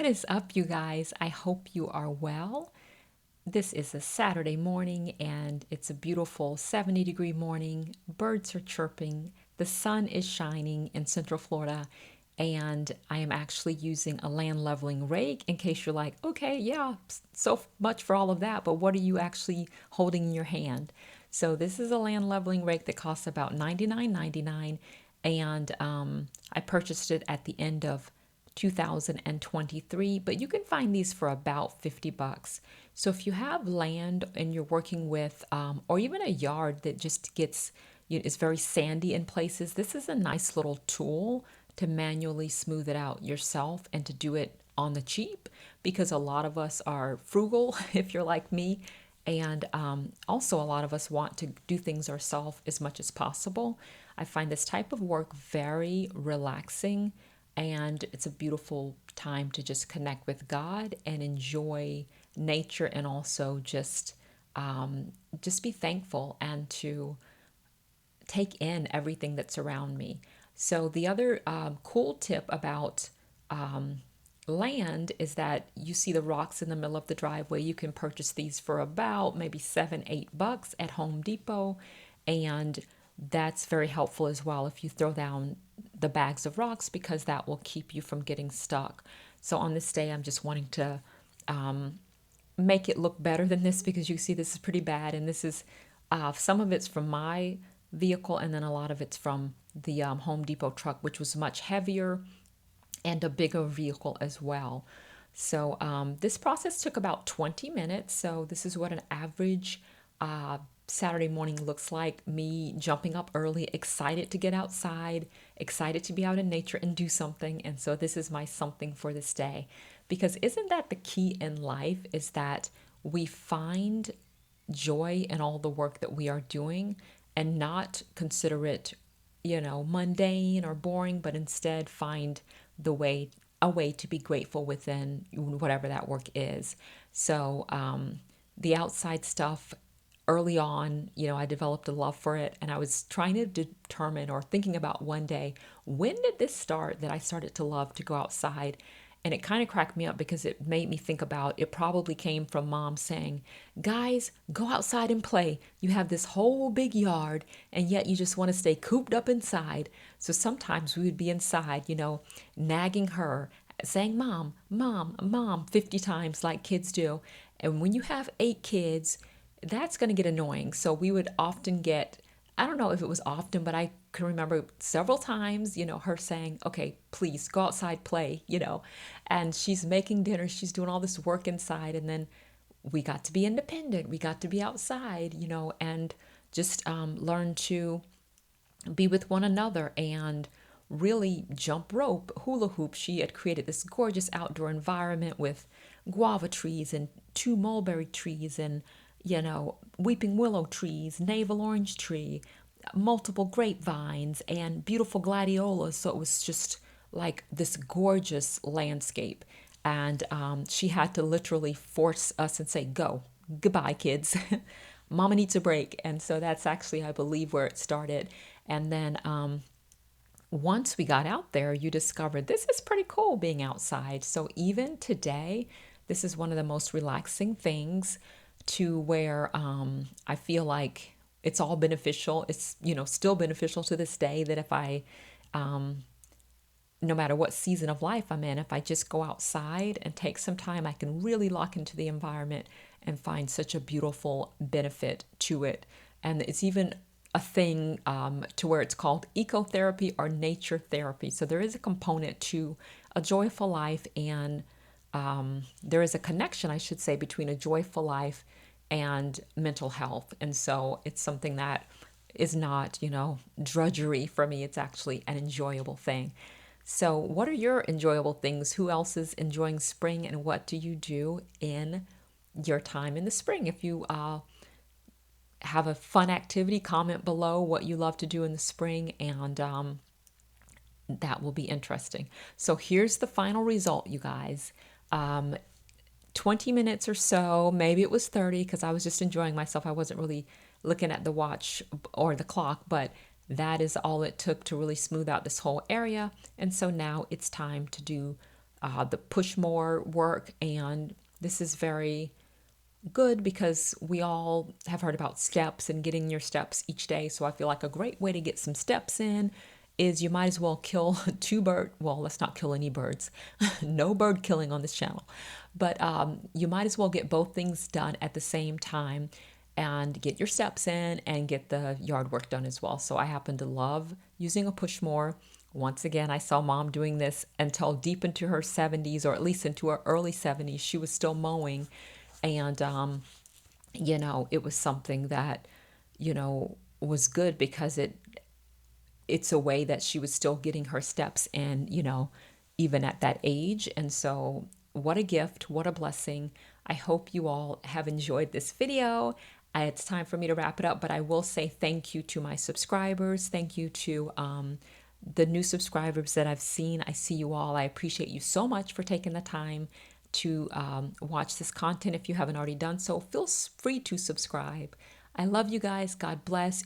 What is up, you guys? I hope you are well. This is a Saturday morning and it's a beautiful 70-degree morning. Birds are chirping, the sun is shining in Central Florida, and I am actually using a land leveling rake in case you're like, okay, yeah, so much for all of that, but what are you actually holding in your hand? So, this is a land leveling rake that costs about $99.99, and I purchased it at the end of 2023, but you can find these for about 50 bucks. So if you have land and you're working with, or even a yard that just gets, is very sandy in places, this is a nice little tool to manually smooth it out yourself and to do it on the cheap because a lot of us are frugal, if you're like me. And also, a lot of us want to do things ourselves as much as possible. I find this type of work very relaxing, and it's a beautiful time to just connect with God and enjoy nature, and also just be thankful and to take in everything that's around me. So the other cool tip about land is that you see the rocks in the middle of the driveway. You can purchase these for about maybe 7, 8 bucks at Home Depot, and that's very helpful as well if you throw down the bags of rocks because that will keep you from getting stuck. So on this day, I'm just wanting to make it look better than this because you see this is pretty bad, and this is some of it's from my vehicle, and then a lot of it's from the Home Depot truck, which was much heavier and a bigger vehicle as well. So this process took about 20 minutes. So this is what an average Saturday morning looks like. Me jumping up early, excited to get outside, excited to be out in nature and do something. And so this is my something for this day. Because isn't that the key in life, is that we find joy in all the work that we are doing and not consider it, mundane or boring, but instead find the way a way to be grateful within whatever that work is. So the outside stuff, early on, I developed a love for it, and I was trying to determine or thinking about one day, when did this start that I started to love to go outside? And it kind of cracked me up because it made me think about it probably came from mom saying, guys, go outside and play. You have this whole big yard, and yet you just want to stay cooped up inside. So sometimes we would be inside, nagging her, saying, Mom, Mom, Mom, 50 times like kids do. And when you have 8 kids, that's going to get annoying. So we would often get, I don't know if it was often, but I can remember several times, her saying, okay, please go outside, play, and she's making dinner, she's doing all this work inside. And then we got to be independent, we got to be outside, and just learn to be with one another and really jump rope, hula hoop. She had created this gorgeous outdoor environment with guava trees and 2 mulberry trees and, weeping willow trees, navel orange tree, multiple grapevines, and beautiful gladiolas. So it was just like this gorgeous landscape. And she had to literally force us and say, go, goodbye, kids. Mama needs a break. And so that's actually, I believe, where it started. And then once we got out there, you discovered this is pretty cool being outside. So even today, this is one of the most relaxing things, to where I feel like it's all beneficial. It's, still beneficial to this day, that if I, no matter what season of life I'm in, if I just go outside and take some time, I can really lock into the environment and find such a beautiful benefit to it. And it's even a thing to where it's called ecotherapy or nature therapy. So there is a component to a joyful life, and there is a connection, I should say, between a joyful life and mental health. And so it's something that is not, drudgery for me. It's actually an enjoyable thing. So, what are your enjoyable things? Who else is enjoying spring, and what do you do in your time in the spring? If you have a fun activity, comment below what you love to do in the spring, and that will be interesting. So, here's the final result, you guys. 20 minutes or so, maybe it was 30 because I was just enjoying myself. I wasn't really looking at the watch or the clock, but that is all it took to really smooth out this whole area. And so now it's time to do the push more work. And this is very good because we all have heard about steps and getting your steps each day. So I feel like a great way to get some steps in is you might as well kill two birds. Well, let's not kill any birds. No bird killing on this channel. But you might as well get both things done at the same time and get your steps in and get the yard work done as well. So I happen to love using a push mower. Once again, I saw mom doing this until deep into her 70s, or at least into her early 70s. She was still mowing. And, it was something that, was good because it's a way that she was still getting her steps in, even at that age. And so, what a gift, what a blessing. I hope you all have enjoyed this video. It's time for me to wrap it up, but I will say thank you to my subscribers. Thank you to the new subscribers that I've seen. I see you all. I appreciate you so much for taking the time to watch this content. If you haven't already done so, feel free to subscribe. I love you guys. God bless.